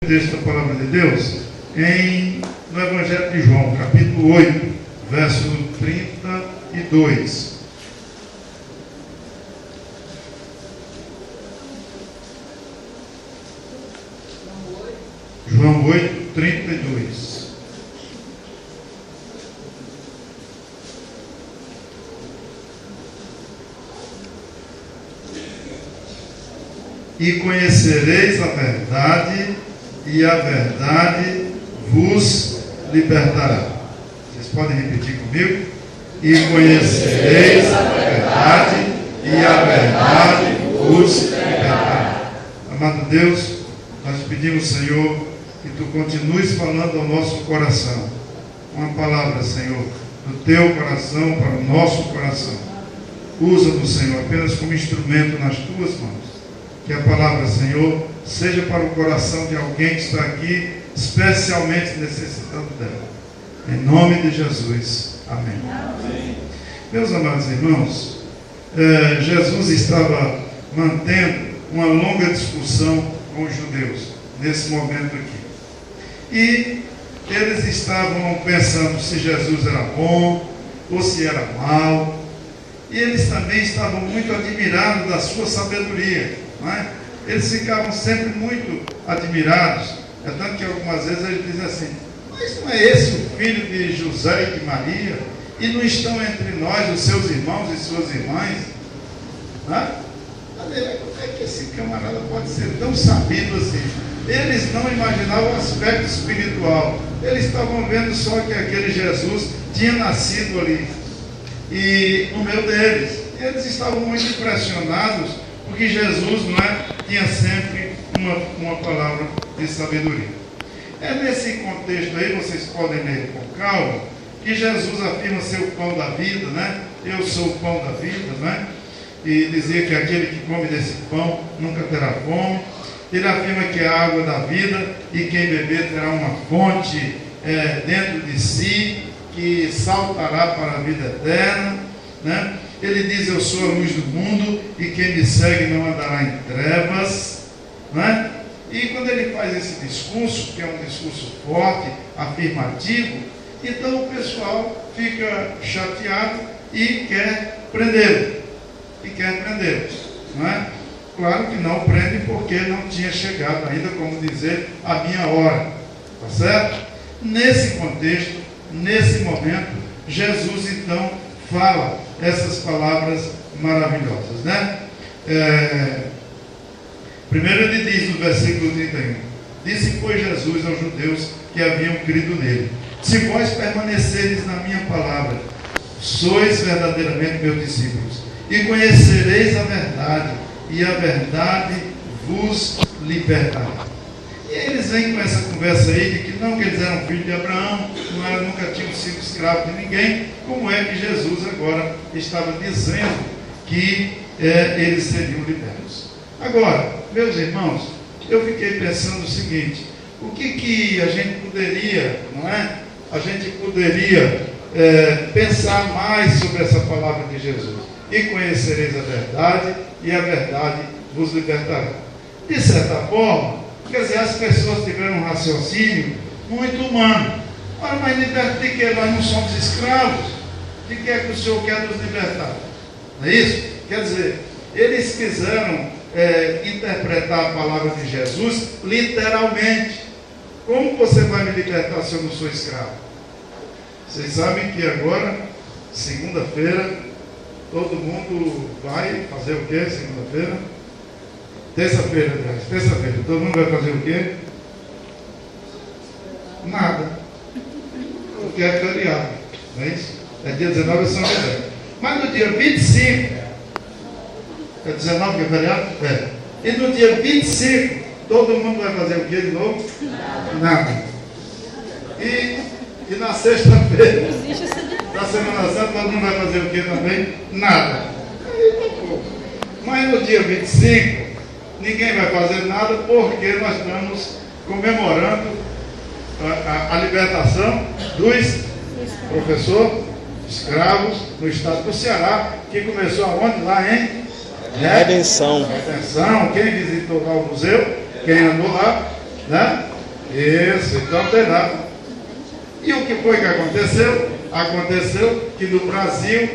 Texto da Palavra de Deus no Evangelho de João, capítulo 8, verso 32. João 8, 32. E conhecereis a verdade, e a verdade vos libertará. Vocês podem repetir comigo? E conhecereis a verdade, e a verdade vos libertará. Amado Deus, nós pedimos, Senhor, que Tu continues falando ao nosso coração. Uma palavra, Senhor, do Teu coração para o nosso coração. Usa-nos, Senhor, apenas como instrumento nas Tuas mãos. Que a palavra, Senhor, seja para o coração de alguém que está aqui, especialmente necessitando dela. Em nome de Jesus. Amém. Amém. Meus amados irmãos, Jesus estava mantendo uma longa discussão com os judeus, nesse momento aqui. E eles estavam pensando se Jesus era bom ou se era mau. E eles também estavam muito admirados da sua sabedoria. Não é? Eles ficavam sempre muito admirados. É tanto que algumas vezes eles dizem assim: mas não é esse o filho de José e de Maria? E não estão entre nós os seus irmãos e suas irmãs? Não é? Como é que esse camarada pode ser tão sabido assim? Eles não imaginavam o aspecto espiritual. Eles estavam vendo só que aquele Jesus tinha nascido ali e no meio deles. E eles estavam muito impressionados, porque Jesus, não é, tinha sempre uma palavra de sabedoria. É nesse contexto aí, vocês podem ler com calma, que Jesus afirma ser o pão da vida, né? Eu sou o pão da vida, né? E dizia que aquele que come desse pão nunca terá fome. Ele afirma que é a água da vida, e quem beber terá uma fonte dentro de si, que saltará para a vida eterna, né? Ele diz: eu sou a luz do mundo, e quem me segue não andará em trevas, né? E quando ele faz esse discurso, que é um discurso forte, afirmativo, então o pessoal fica chateado e quer prendê-lo. Não é? Claro que não prende, porque não tinha chegado ainda, como dizer, a minha hora. Tá certo? Nesse contexto, nesse momento, Jesus então fala essas palavras maravilhosas, né? Primeiro ele diz no versículo 31: disse, pois, Jesus aos judeus que haviam crido nele: se vós permaneceres na minha palavra, sois verdadeiramente meus discípulos, e conhecereis a verdade, e a verdade vos libertará. E eles vêm com essa conversa aí de que não, que eles eram filhos de Abraão, nunca tinham sido escravos de ninguém. Como é que Jesus agora estava dizendo que eles seriam libertos? Agora, meus irmãos, eu fiquei pensando o seguinte: o que a gente poderia, não é? A gente poderia pensar mais sobre essa palavra de Jesus. E conhecereis a verdade, e a verdade vos libertará. De certa forma, quer dizer, as pessoas tiveram um raciocínio muito humano. Ora, mas liberta de que? Nós não somos escravos. De que é que o Senhor quer nos libertar? Não é isso? Quer dizer, eles quiseram interpretar a palavra de Jesus literalmente. Como você vai me libertar se eu não sou escravo? Vocês sabem que agora, segunda-feira, todo mundo vai fazer o quê? Segunda-feira? Terça-feira, aliás, terça-feira, todo mundo vai fazer o quê? Nada. Porque é feriado, não é isso? É dia 19 é São José. Mas no dia 25, é 19 que é feriado? É. E no dia 25, todo mundo vai fazer o quê de novo? Nada. E na sexta-feira, na Semana Santa, todo mundo vai fazer o quê também? Nada. Mas no dia 25, ninguém vai fazer nada, porque nós estamos comemorando a libertação dos professores escravos no estado do Ceará, que começou aonde? Lá em Redenção. Quem visitou lá o museu, quem andou lá, né? Isso, então não tem nada. E o que foi que aconteceu? Aconteceu que no Brasil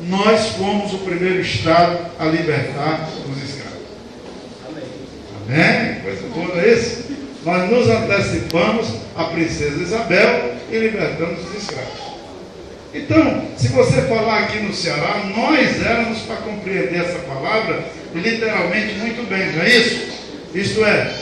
nós fomos o primeiro estado a libertar os escravos. Amém? Coisa boa é isso? Nós nos antecipamos à princesa Isabel e libertamos os escravos. Então, se você falar aqui no Ceará, nós éramos para compreender essa palavra literalmente muito bem, não é isso? Isto é,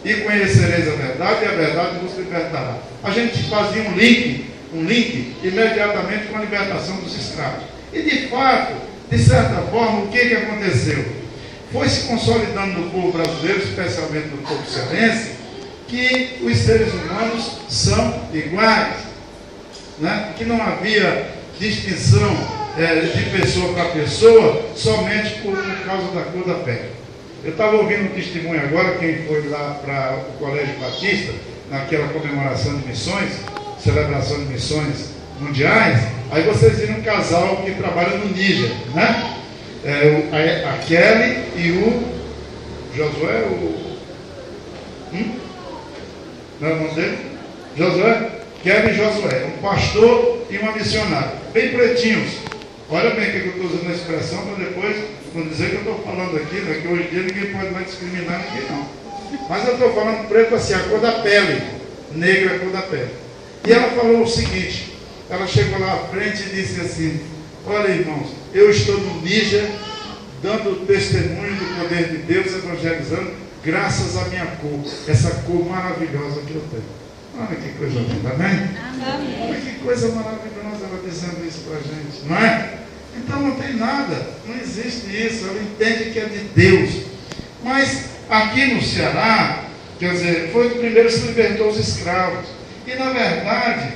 e conhecereis a verdade, e a verdade vos libertará. A gente fazia um link imediatamente com a libertação dos escravos. E de fato, de certa forma, o que aconteceu? Foi se consolidando no povo brasileiro, especialmente no povo cearense, que os seres humanos são iguais, né? Que não havia distinção de pessoa para pessoa somente por causa da cor da pele. Eu estava ouvindo um testemunho agora, quem foi lá para o Colégio Batista, naquela comemoração de missões, celebração de missões mundiais, aí vocês viram um casal que trabalha no Níger, né? A Kelly e o Josué, não é o nome dele? Josué? Kelly e Josué, um pastor e uma missionária, bem pretinhos. Olha bem que eu estou usando a expressão para depois não dizer que eu estou falando aqui, né, que hoje em dia ninguém pode mais discriminar ninguém não. Mas eu estou falando preto assim, a cor da pele, negra a cor da pele. E ela falou o seguinte, ela chegou lá à frente e disse assim, olha irmãos, eu estou no Níger, dando testemunho do poder de Deus, evangelizando, graças à minha cor, essa cor maravilhosa que eu tenho. Olha que coisa linda, amém? Olha que coisa maravilhosa ela dizendo isso para a gente, não é? Então não tem nada, não existe isso, ela entende que é de Deus. Mas aqui no Ceará, quer dizer, foi o primeiro que se libertou os escravos. E na verdade,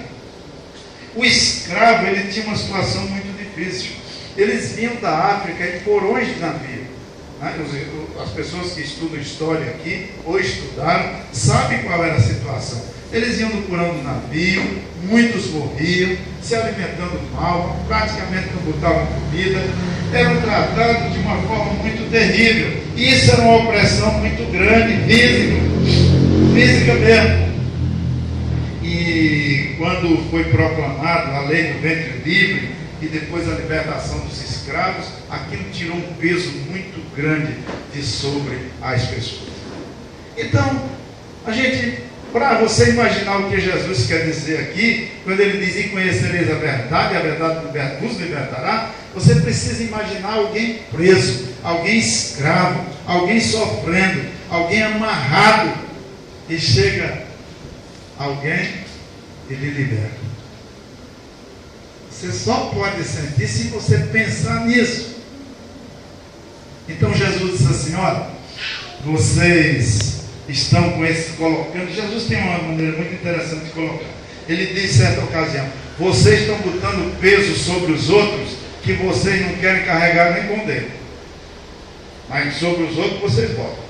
o escravo ele tinha uma situação muito difícil. Eles vinham da África em porões de navio. As pessoas que estudam história aqui, ou estudaram, sabem qual era a situação. Eles iam no porão do navio, muitos morriam, se alimentando mal, praticamente não botavam comida, eram tratados de uma forma muito terrível. E isso era uma opressão muito grande, física mesmo. E quando foi proclamado a lei do ventre livre e depois a libertação dos escravos, aquilo tirou um peso muito grande de sobre as pessoas. Então, para você imaginar o que Jesus quer dizer aqui, quando ele diz, e conhecereis a verdade vos libertará, você precisa imaginar alguém preso, alguém escravo, alguém sofrendo, alguém amarrado, e chega alguém e lhe liberta. Você só pode sentir se você pensar nisso. Então Jesus disse assim, olha, vocês estão com esse colocando. Jesus tem uma maneira muito interessante de colocar. Ele diz em certa ocasião, vocês estão botando peso sobre os outros que vocês não querem carregar nem com o dedo, mas sobre os outros vocês botam.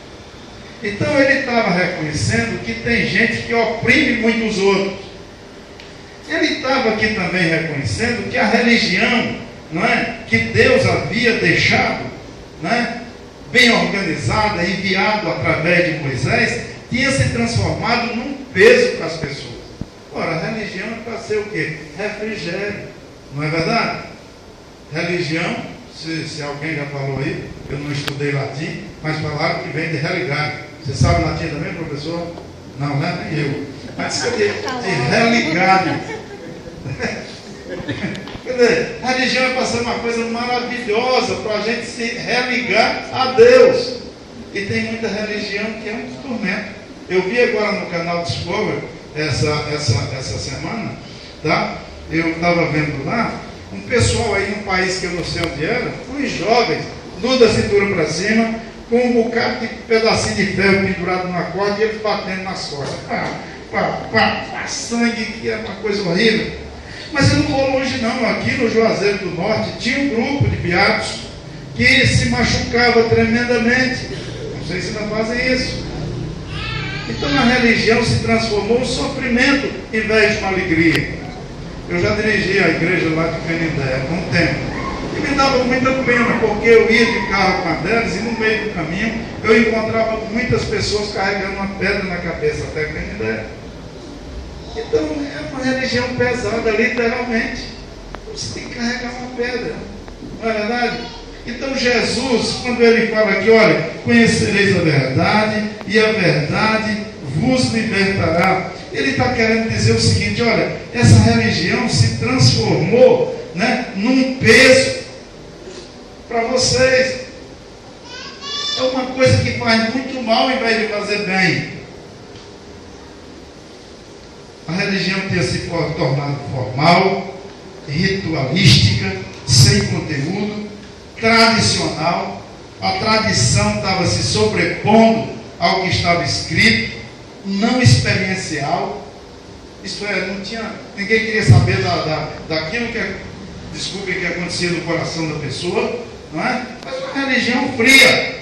Então ele estava reconhecendo que tem gente que oprime muito os outros. Ele estava aqui também reconhecendo que a religião, não é, que Deus havia deixado, não é, bem organizada, enviado através de Moisés, tinha se transformado num peso para as pessoas. Ora, a religião é para ser o quê? Refrigério, não é verdade? Religião, se alguém já falou aí, eu não estudei latim, mas falaram que vem de religare. Você sabe latim também, professor? Não, né? Nem eu. Mas de religare. Quer dizer, a religião é para ser uma coisa maravilhosa, para a gente se religar a Deus. E tem muita religião que é um tormento. Eu vi agora no canal Discovery, essa semana, tá? Eu estava vendo lá, um pessoal aí num país que eu não sei onde era, uns jovens, nu da cintura para cima, com um bocado de pedacinho de ferro pendurado numa corda e eles batendo nas costas. Sangue, que é uma coisa horrível. Mas eu não vou longe não, aqui no Juazeiro do Norte tinha um grupo de beatos que se machucava tremendamente. Não sei se ainda fazem isso. Então a religião se transformou em sofrimento em vez de uma alegria. Eu já dirigi a igreja lá de Canindé há um tempo. E me dava muita pena, porque eu ia de carro com a delas e no meio do caminho eu encontrava muitas pessoas carregando uma pedra na cabeça, até que me deram. Então é uma religião pesada, literalmente. Você tem que carregar uma pedra, não é verdade? Então Jesus, quando ele fala aqui, olha, conhecereis a verdade e a verdade vos libertará. Ele está querendo dizer o seguinte, olha, essa religião se transformou, né, num peso para vocês. É uma coisa que faz muito mal em vez de fazer bem. A religião tinha se tornado formal, ritualística, sem conteúdo, tradicional. A tradição estava se sobrepondo ao que estava escrito, não experiencial. Isto é, não tinha, ninguém queria saber daquilo que acontecia no coração da pessoa, não é? Mas uma religião fria,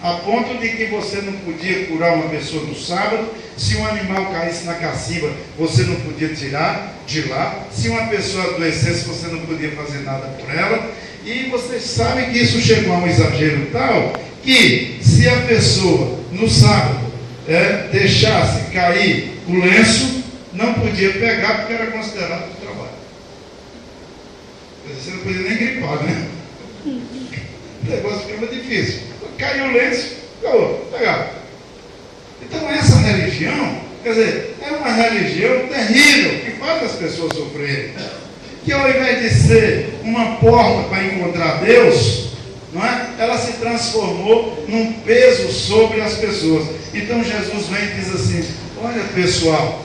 a ponto de que você não podia curar uma pessoa no sábado. Se um animal caísse na cacimba, você não podia tirar de lá. Se uma pessoa adoecesse, você não podia fazer nada por ela. E vocês sabem que isso chegou a um exagero tal, que se a pessoa no sábado deixasse cair o lenço, não podia pegar, porque era considerado trabalho. Você não podia nem gripar, né? O negócio ficava difícil. Caiu o lenço, acabou, pegava. Então essa religião, quer dizer, é uma religião terrível, que faz as pessoas sofrerem. Que ao invés de ser uma porta para encontrar Deus, não é? Ela se transformou num peso sobre as pessoas. Então Jesus vem e diz assim, olha pessoal,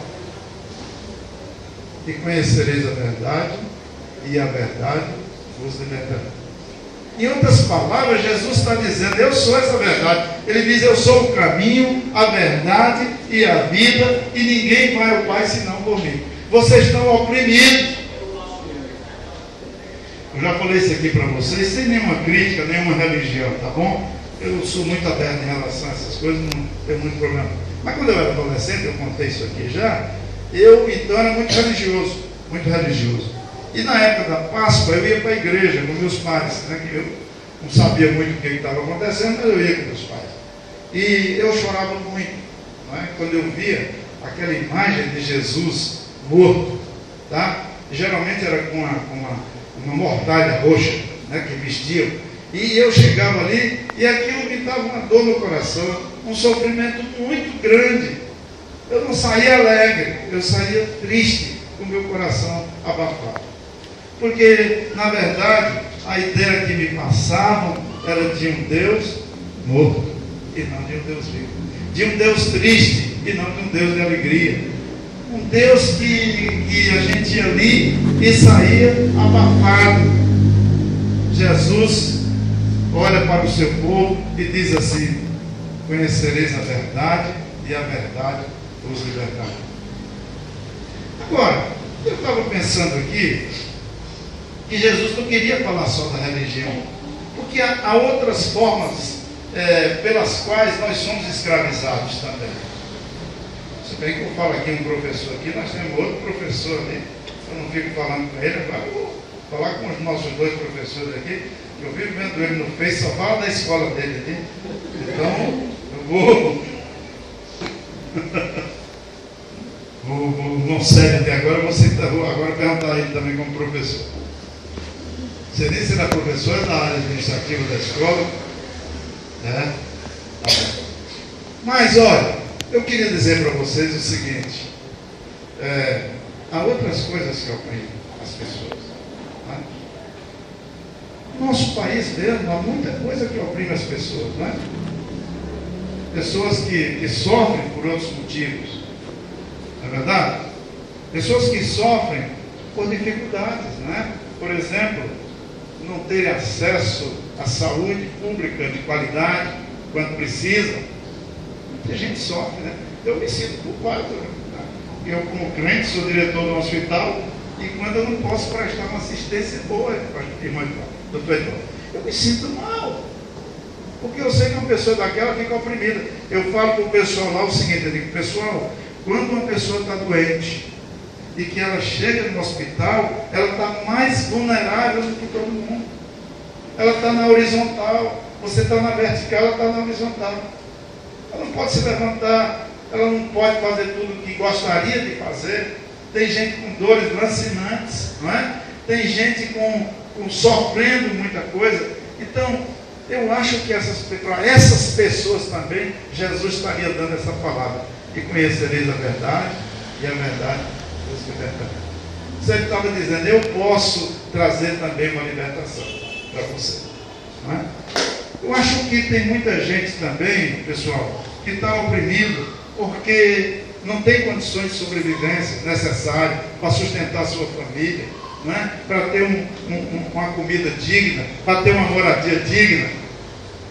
e conhecereis a verdade, e a verdade vos libertará. Em outras palavras, Jesus está dizendo, eu sou essa verdade. Ele diz, eu sou o caminho, a verdade e a vida, e ninguém vai ao Pai senão por mim. Vocês estão oprimidos. Eu já falei isso aqui para vocês, sem nenhuma crítica, nenhuma religião, tá bom? Eu sou muito aberto em relação a essas coisas, não tenho muito problema. Mas quando eu era adolescente, eu contei isso aqui já, eu então era muito religioso, muito religioso. E na época da Páscoa eu ia para a igreja com meus pais, né, que eu não sabia muito o que estava acontecendo, mas eu ia com meus pais. E eu chorava muito, não é? Quando eu via aquela imagem de Jesus morto, tá? Geralmente era com uma mortalha roxa, né, que vestiam. E eu chegava ali e aquilo me dava uma dor no coração, um sofrimento muito grande. Eu não saía alegre, eu saía triste, com o meu coração abafado. Porque, na verdade, a ideia que me passavam era de um Deus morto e não de um Deus vivo. De um Deus triste e não de um Deus de alegria. Um Deus que a gente ia ali e saía abafado. Jesus olha para o seu povo e diz assim, conhecereis a verdade e a verdade vos libertará. Agora, eu estava pensando aqui que Jesus não queria falar só da religião, porque há outras formas pelas quais nós somos escravizados também. Se bem que eu falo aqui um professor aqui, nós temos outro professor ali, eu não fico falando com ele, agora eu vou falar com os nossos dois professores aqui, que eu vivo vendo ele no Face, só fala da escola dele ali, então eu não sei até agora, vou agora perguntar a ele também como professor. Você nem será professor da área administrativa da escola, né? Tá bom. Mas olha, eu queria dizer para vocês o seguinte, há outras coisas que oprimem as pessoas, né? No nosso país mesmo há muita coisa que oprime as pessoas, né? Pessoas que sofrem por outros motivos, não é verdade? Pessoas que sofrem por dificuldades, né? Por exemplo, não terem acesso à saúde pública de qualidade quando precisam. Muita gente sofre, né? Eu me sinto culpado, né? Eu, como crente, sou diretor de um hospital e quando eu não posso prestar uma assistência boa, irmão doutor Eduardo, eu me sinto mal. Porque eu sei que uma pessoa daquela fica oprimida. Eu falo para o pessoal lá o seguinte, eu digo, pessoal, quando uma pessoa está doente, e que ela chega no hospital, ela está mais vulnerável do que todo mundo. Ela está na horizontal, você está na vertical, ela está na horizontal. Ela não pode se levantar, ela não pode fazer tudo o que gostaria de fazer. Tem gente com dores lancinantes, não é? Tem gente com sofrendo muita coisa. Então, eu acho que para essas pessoas também, Jesus estaria dando essa palavra. E conhecereis a verdade, e a verdade vos libertará. Você estava dizendo, eu posso trazer também uma libertação para você. Não é? Eu acho que tem muita gente também, pessoal, que está oprimido porque não tem condições de sobrevivência necessárias para sustentar a sua família, não é? Para ter uma comida digna, para ter uma moradia digna,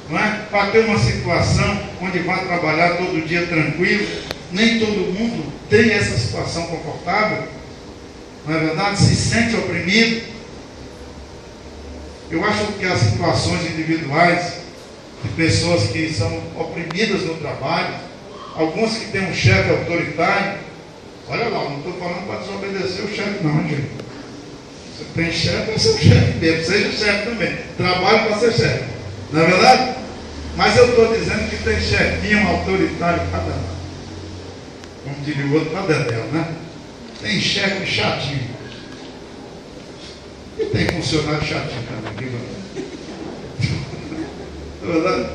não é? Para ter uma situação onde vai trabalhar todo dia tranquilo. Nem todo mundo tem essa situação confortável, não é verdade? Se sente oprimido. Eu acho que as situações individuais de pessoas que são oprimidas no trabalho, alguns que têm um chefe autoritário, olha lá, não estou falando para desobedecer o chefe não, gente. Você tem chefe, é seu chefe mesmo, seja chefe também, trabalho para ser chefe, não é verdade? Mas eu estou dizendo que tem chefinho autoritário para dançar. Como diria o outro, para dedéu, né? Tem chefe chatinho. E tem funcionário chatinho também, não é verdade?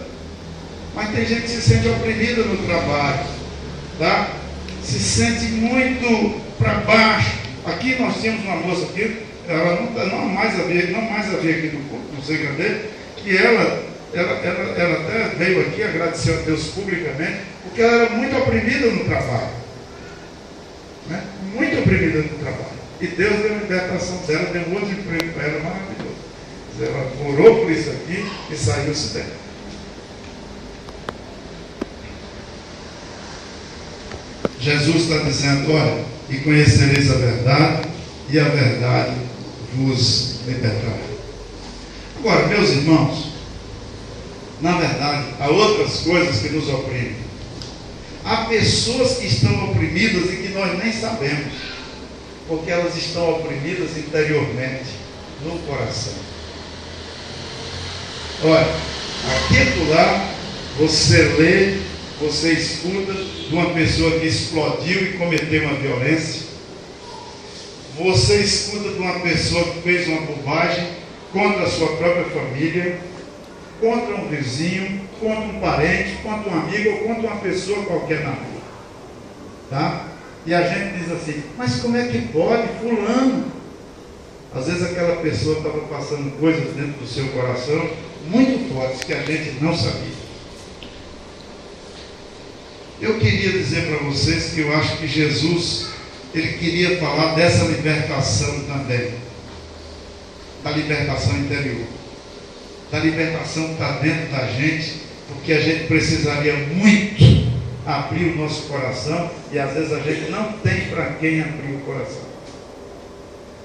Mas tem gente que se sente oprimida no trabalho, tá? Se sente muito para baixo. Aqui nós tínhamos uma moça aqui, ela não mais havia aqui no sei cadê, que ela até veio aqui, agradeceu a Deus publicamente, porque ela era muito oprimida no trabalho, né? Muito oprimida no trabalho, e Deus deu a libertação dela, deu outro emprego para ela maravilhoso. Ela orou por isso aqui e saiu-se dela. Jesus está dizendo, olha, e conhecereis a verdade, e a verdade vos libertará. Agora, meus irmãos, na verdade, há outras coisas que nos oprimem. Há pessoas que estão oprimidas e que nós nem sabemos, porque elas estão oprimidas interiormente, no coração. Olha, aqui lá, você lê, você escuta de uma pessoa que explodiu e cometeu uma violência. Você escuta de uma pessoa que fez uma bobagem contra a sua própria família, contra um vizinho, contra um parente, contra um amigo ou contra uma pessoa qualquer na rua. Tá? E a gente diz assim, mas como é que pode, fulano? Às vezes aquela pessoa estava passando coisas dentro do seu coração muito fortes que a gente não sabia. Eu queria dizer para vocês que eu acho que Jesus, ele queria falar dessa libertação também, da libertação interior, da libertação que está dentro da gente, porque a gente precisaria muito abrir o nosso coração e às vezes a gente não tem para quem abrir o coração.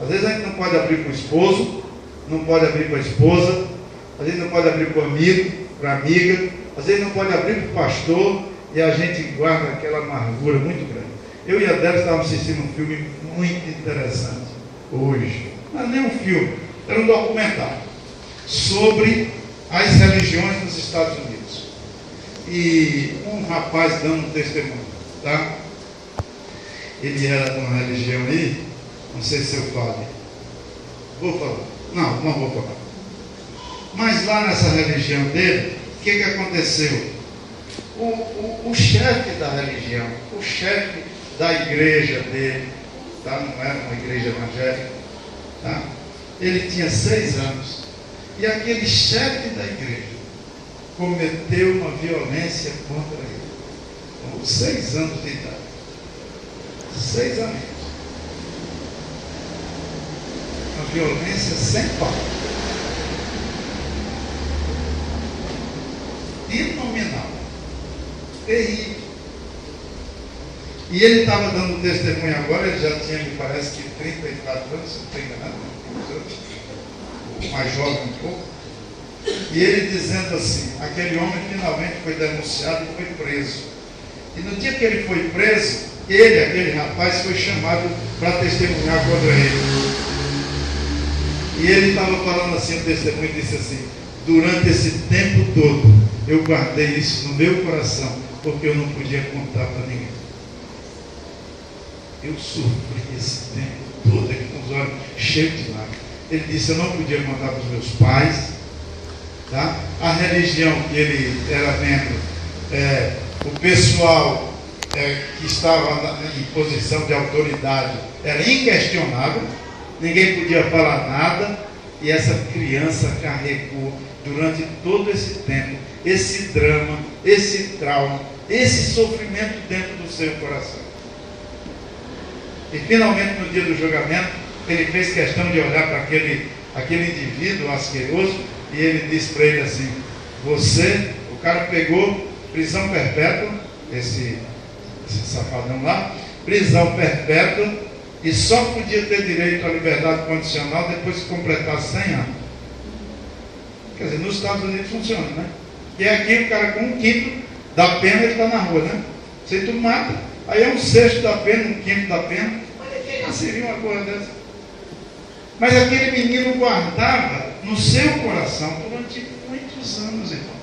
Às vezes a gente não pode abrir para o esposo, não pode abrir para a esposa, às vezes não pode abrir para o amigo, para a amiga, às vezes não pode abrir para o pastor e a gente guarda aquela amargura muito grande. Eu e a Débora estávamos assistindo um filme muito interessante hoje. Não é nem um filme, era um documentário sobre as religiões nos Estados Unidos. E um rapaz dando um testemunho, tá? Ele era de uma religião aí, não sei se eu falo. Vou falar. Não vou falar. Mas lá nessa religião dele, o que aconteceu? O chefe da religião, o chefe da igreja dele, tá? Não era uma igreja evangélica, tá? Ele tinha 6 anos. E aquele chefe da igreja cometeu uma violência contra ele. Com 6 anos de idade. 6 anos. Uma violência sem pau. Inominável. Terrível. E ele estava dando testemunho agora, ele já tinha, me parece que 34 anos, se não estou enganado, o mais jovem um pouco. E ele dizendo assim, aquele homem finalmente foi denunciado e foi preso. E no dia que ele foi preso, aquele rapaz, foi chamado para testemunhar contra ele. E ele estava falando assim, o testemunho disse assim: durante esse tempo todo, eu guardei isso no meu coração, porque eu não podia contar para ninguém. Eu sofri esse tempo todo, aqui com os olhos cheios de lágrimas. Ele disse: eu não podia contar para os meus pais, tá? A religião que ele era membro, o pessoal que estava em posição de autoridade era inquestionável, ninguém podia falar nada, e essa criança carregou durante todo esse tempo esse drama, esse trauma, esse sofrimento dentro do seu coração. E finalmente, no dia do julgamento, ele fez questão de olhar para aquele indivíduo asqueroso, e ele disse para ele assim: o cara pegou prisão perpétua, esse safadão lá, prisão perpétua, e só podia ter direito à liberdade condicional depois que completasse 100 anos. Quer dizer, nos Estados Unidos funciona, né? E aqui o cara com 1/5 da pena, ele está na rua, né? Se tu mata, aí é 1/6 da pena, 1/5 da pena. Mas quem nasceria uma coisa dessa? Mas aquele menino guardava no seu coração durante muitos anos, irmão.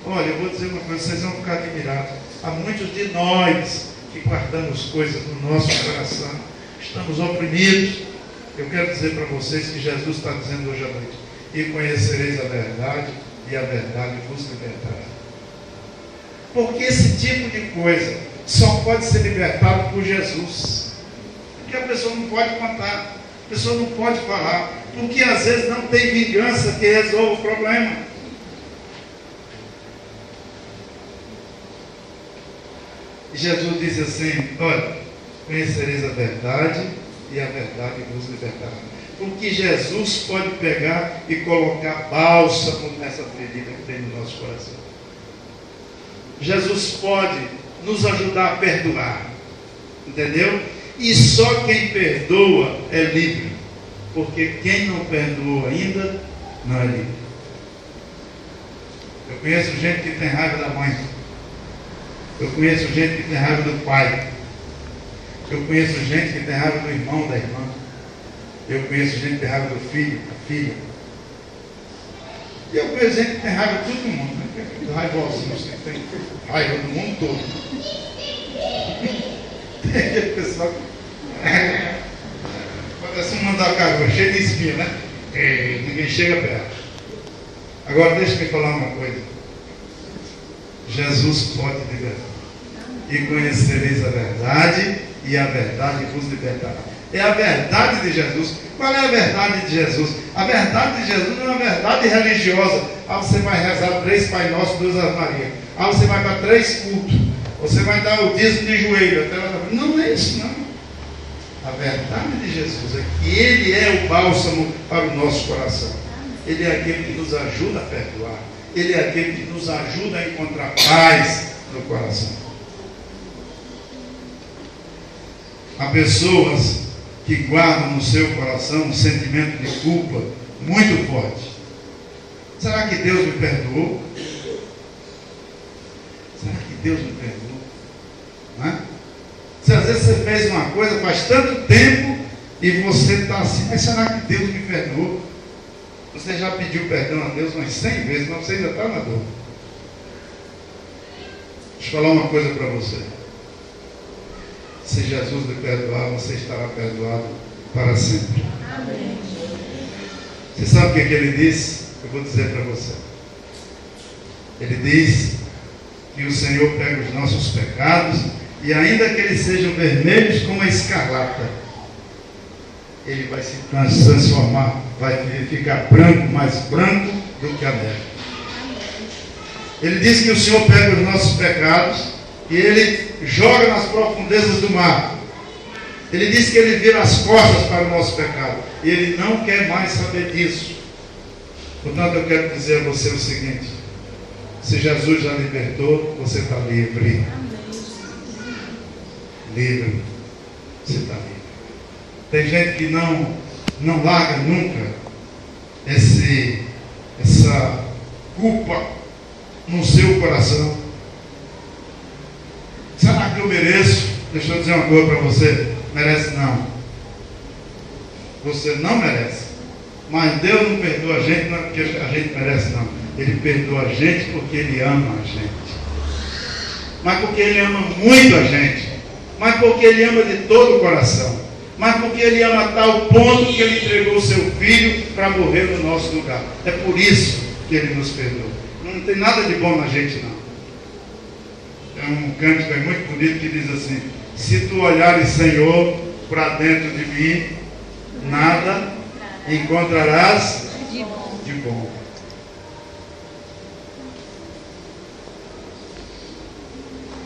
Olha, eu vou dizer uma coisa, vocês vão ficar admirados. Há muitos de nós que guardamos coisas no nosso coração, estamos oprimidos. Eu quero dizer para vocês que Jesus está dizendo hoje à noite: e conhecereis a verdade, e a verdade vos libertará. Porque esse tipo de coisa só pode ser libertado por Jesus. Porque a pessoa não pode contar, a pessoa não pode falar, porque às vezes não tem vingança que resolva o problema. E Jesus disse assim: olha, conhecereis a verdade, e a verdade vos libertará. Porque Jesus pode pegar e colocar bálsamo nessa ferida que tem no nosso coração. Jesus pode nos ajudar a perdoar, entendeu? E só quem perdoa é livre, porque quem não perdoa ainda não é livre. Eu conheço gente que tem raiva da mãe, eu conheço gente que tem raiva do pai, eu conheço gente que tem raiva do irmão, da irmã, eu conheço gente que tem raiva do filho, da filha. E eu conheço gente que tem raiva de todo mundo, né? Raivosinho, você tem raiva do mundo todo. Tem aquele pessoal que parece um mandacaru, cheio de espinho, né? Ninguém chega perto. Agora deixa eu falar uma coisa. Jesus pode libertar. E conhecereis a verdade, e a verdade vos libertará. É a verdade de Jesus. Qual é a verdade de Jesus? A verdade de Jesus não é uma verdade religiosa. Você vai rezar 3 Pai Nosso, 2 Ave Maria. Você vai para 3 cultos. Você vai dar o dízimo de joelho. Não é isso, não. A verdade de Jesus é que Ele é o bálsamo para o nosso coração. Ele é aquele que nos ajuda a perdoar. Ele é aquele que nos ajuda a encontrar paz no coração. Há pessoas que guardam no seu coração um sentimento de culpa muito forte. Será que Deus me perdoou? Será que Deus me perdoou? Não é? Se às vezes você fez uma coisa faz tanto tempo e você está assim, mas será que Deus me perdoou? Você já pediu perdão a Deus umas 100 vezes, mas você ainda está na dor. Deixa eu falar uma coisa para você. Se Jesus lhe perdoar, você estará perdoado para sempre. Amém. Você sabe o que ele disse? Eu vou dizer para você. Ele diz que o Senhor pega os nossos pecados e ainda que eles sejam vermelhos como a escarlata, ele vai se transformar, vai ficar branco, mais branco do que a neve. Ele diz que o Senhor pega os nossos pecados e Ele joga nas profundezas do mar. Ele diz que Ele vira as costas para o nosso pecado. E Ele não quer mais saber disso. Portanto, eu quero dizer a você o seguinte: se Jesus já libertou, você está livre. Livre. Você está livre. Tem gente que não larga nunca essa culpa no seu coração. Será que eu mereço? Deixa eu dizer uma coisa para você: merece não. Você não merece. Mas Deus não perdoa a gente não é porque a gente merece, não. Ele perdoa a gente porque Ele ama a gente. Mas porque Ele ama muito a gente. Mas porque Ele ama de todo o coração. Mas porque Ele ama a tal ponto que Ele entregou o seu Filho para morrer no nosso lugar. É por isso que Ele nos perdoa. Não tem nada de bom na gente, não. É um cântico muito bonito que diz assim: se tu olhares, Senhor, para dentro de mim, nada encontrarás de bom.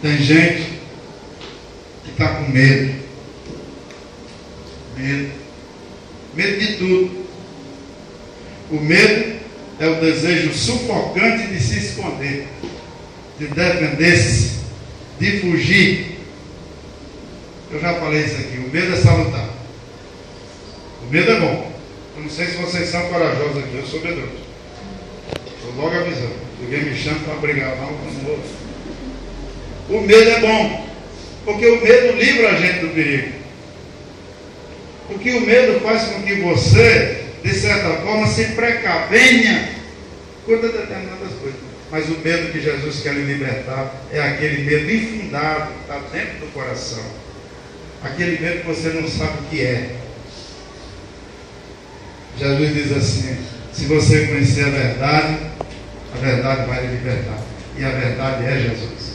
Tem gente que está com medo. Medo de tudo. O medo é o desejo sufocante de se esconder, de defender-se, de fugir. Eu já falei isso aqui. O medo é salutar. O medo é bom. Eu não sei se vocês são corajosos aqui. Eu sou medroso. Estou logo avisando. Ninguém me chama para brigar, não vou. O medo é bom, porque o medo livra a gente do perigo. Porque o medo faz com que você, de certa forma, se precavenha contra determinadas coisas. Mas o medo que Jesus quer lhe libertar é aquele medo infundado que está dentro do coração. Aquele medo que você não sabe o que é. Jesus diz assim: se você conhecer a verdade vai lhe libertar. E a verdade é Jesus.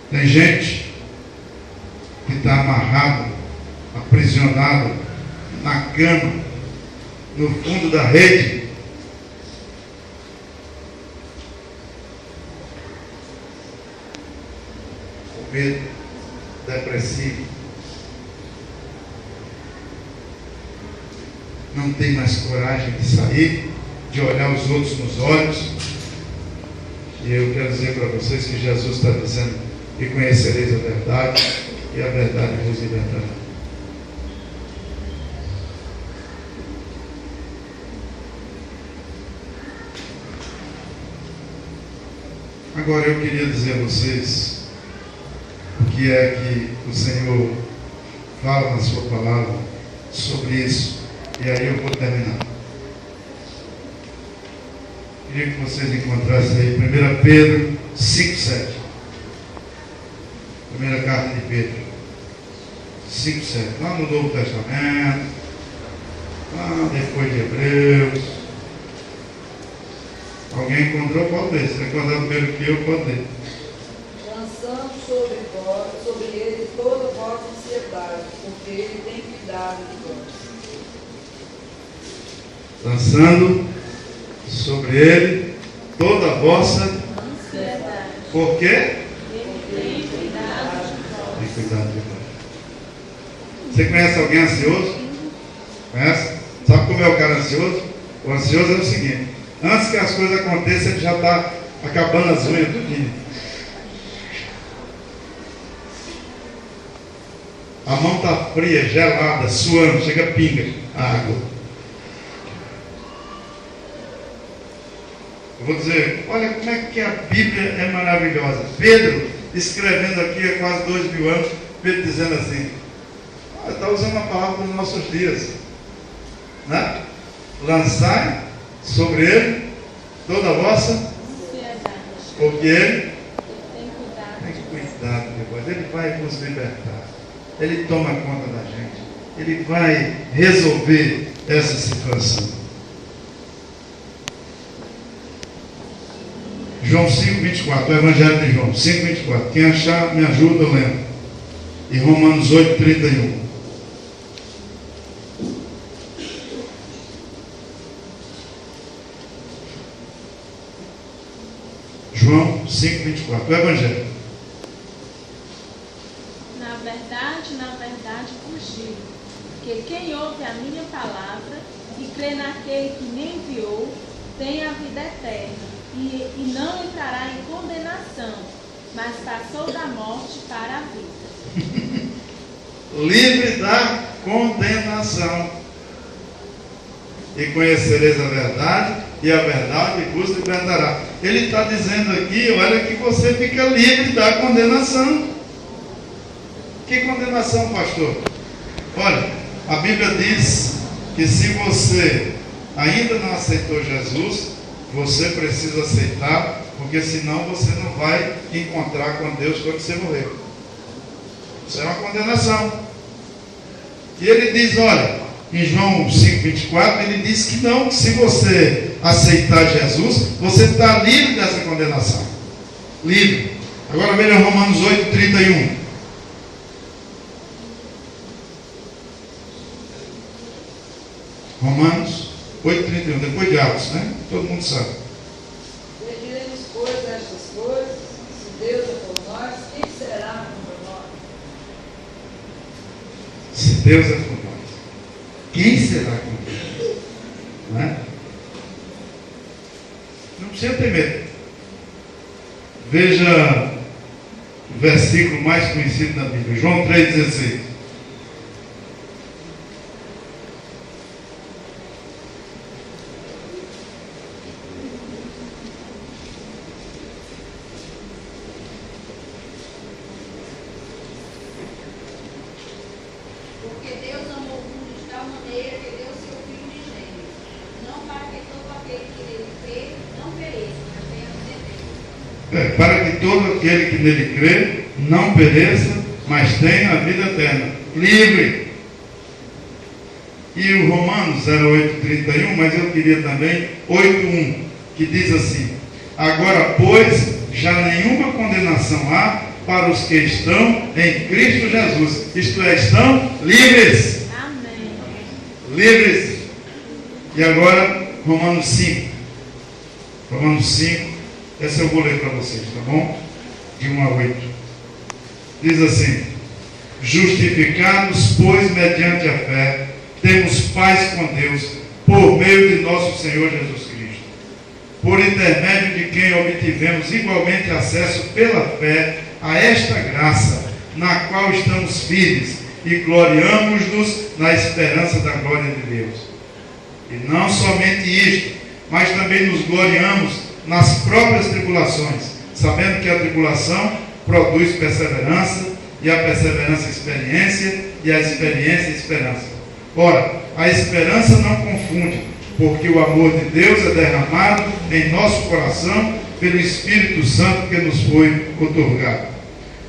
Tem gente que está amarrado, aprisionado na cama, no fundo da rede. O medo depressivo. Não tem mais coragem de sair, de olhar os outros nos olhos. E eu quero dizer para vocês que Jesus está dizendo: e conhecereis a verdade, e a verdade vos libertará. Agora eu queria dizer a vocês o que é que o Senhor fala na sua palavra sobre isso, e aí eu vou terminar. Queria que vocês encontrassem aí 1 Pedro 5,7. Primeira carta de Pedro 5,7. Lá no Novo Testamento, lá depois de Hebreus. Alguém encontrou? Pode ler. Se encontrar primeiro que eu, pode ler. Lançando sobre ele toda a vossa ansiedade, porque ele tem cuidado de vós. Lançando sobre ele toda a vossa ansiedade. Por quê? Cuidado de vós. Você conhece alguém ansioso? Conhece? Sabe como é o cara ansioso? O ansioso é o seguinte: antes que as coisas aconteçam, ele já está acabando as unhas tudinho. A mão está fria, gelada, suando, chega pinga a água. Eu vou dizer, olha como é que a Bíblia é maravilhosa. Pedro, escrevendo aqui há quase 2000 anos, Pedro dizendo assim: está usando a palavra dos nossos dias, né? Lançai sobre ele toda a vossa, porque ele tem cuidado de vós. Ele vai nos libertar, ele toma conta da gente, ele vai resolver essa situação. João 5,24, o Evangelho de João 5,24. Quem achar, me ajuda, eu lembro. E Romanos 8,31. João 5,24, o Evangelho. Na verdade vos digo, que quem ouve a minha palavra e crê naquele que me enviou, tem a vida eterna. E não entrará em condenação, mas passou da morte para a vida. Livre da condenação. E conhecereis a verdade, e a verdade vos libertará. Ele está dizendo aqui, olha, que você fica livre da condenação. Que condenação, pastor? Olha, a Bíblia diz que se você ainda não aceitou Jesus, você precisa aceitar, porque senão você não vai encontrar com Deus quando você morrer. Isso é uma condenação. E ele diz, olha, em João 5,24, ele diz que não, que se você aceitar Jesus, você está livre dessa condenação. Livre. Agora veja Romanos 8,31. Romanos 8,31, depois de Atos, né? Todo mundo sabe. Diremos, pois, estas coisas, se Deus é por nós, quem será contra nós? Se Deus é por nós, quem será contra nós? Não é? Não precisa ter medo. Veja o versículo mais conhecido da Bíblia, João 3,16. Porque Deus amou o mundo de tal maneira que deu seu Filho unigênito, não para que todo aquele que nele crê não pereça, mas tenha vida eterna. Para que todo aquele que nele crê não pereça, mas tenha a vida eterna. Livre. E o Romanos era 8,31, mas eu queria também 8,1, que diz assim: agora, pois, já nenhuma condenação há para os que estão em Cristo Jesus. Isto é, estão livres. Amém. Livres. E agora, Romanos 5. Romanos 5. Essa eu vou ler para vocês, tá bom? De 1 a 8. Diz assim: justificados, pois, mediante a fé, temos paz com Deus, por meio de nosso Senhor Jesus Cristo, por intermédio de quem obtivemos igualmente acesso pela fé a esta graça, na qual estamos firmes e gloriamos-nos na esperança da glória de Deus. E não somente isto, mas também nos gloriamos nas próprias tribulações, sabendo que a tribulação produz perseverança, e a perseverança experiência, e a experiência esperança. Ora, a esperança não confunde, porque o amor de Deus é derramado em nosso coração pelo Espírito Santo que nos foi outorgado.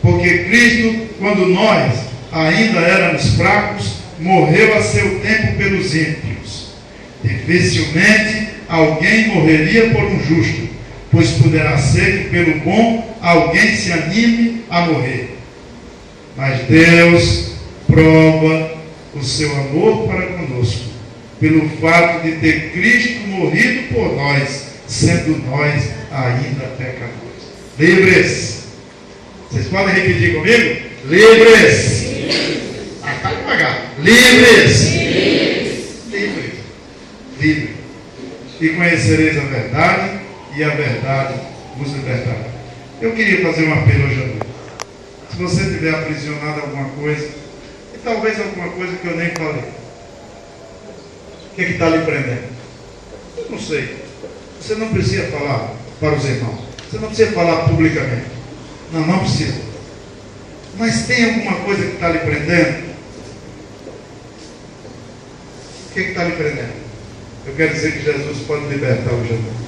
Porque Cristo, quando nós ainda éramos fracos, morreu a seu tempo pelos ímpios. Dificilmente alguém morreria por um justo, pois poderá ser que pelo bom alguém se anime a morrer. Mas Deus prova o seu amor para conosco, pelo fato de ter Cristo morrido por nós, sendo nós ainda pecadores. Livres. Vocês podem repetir comigo? Livres. Está devagar. Livres. Livres. Livres. E conhecereis a verdade, e a verdade vos libertará. Eu queria fazer um apelo hoje à noite. Se você tiver aprisionado alguma coisa, e talvez alguma coisa que eu nem falei, o que está lhe prendendo? Eu não sei. Você não precisa falar para os irmãos. Você não precisa falar publicamente. Não precisa. Mas tem alguma coisa que está lhe prendendo? O que está lhe prendendo? Eu quero dizer que Jesus pode libertar hoje à noite.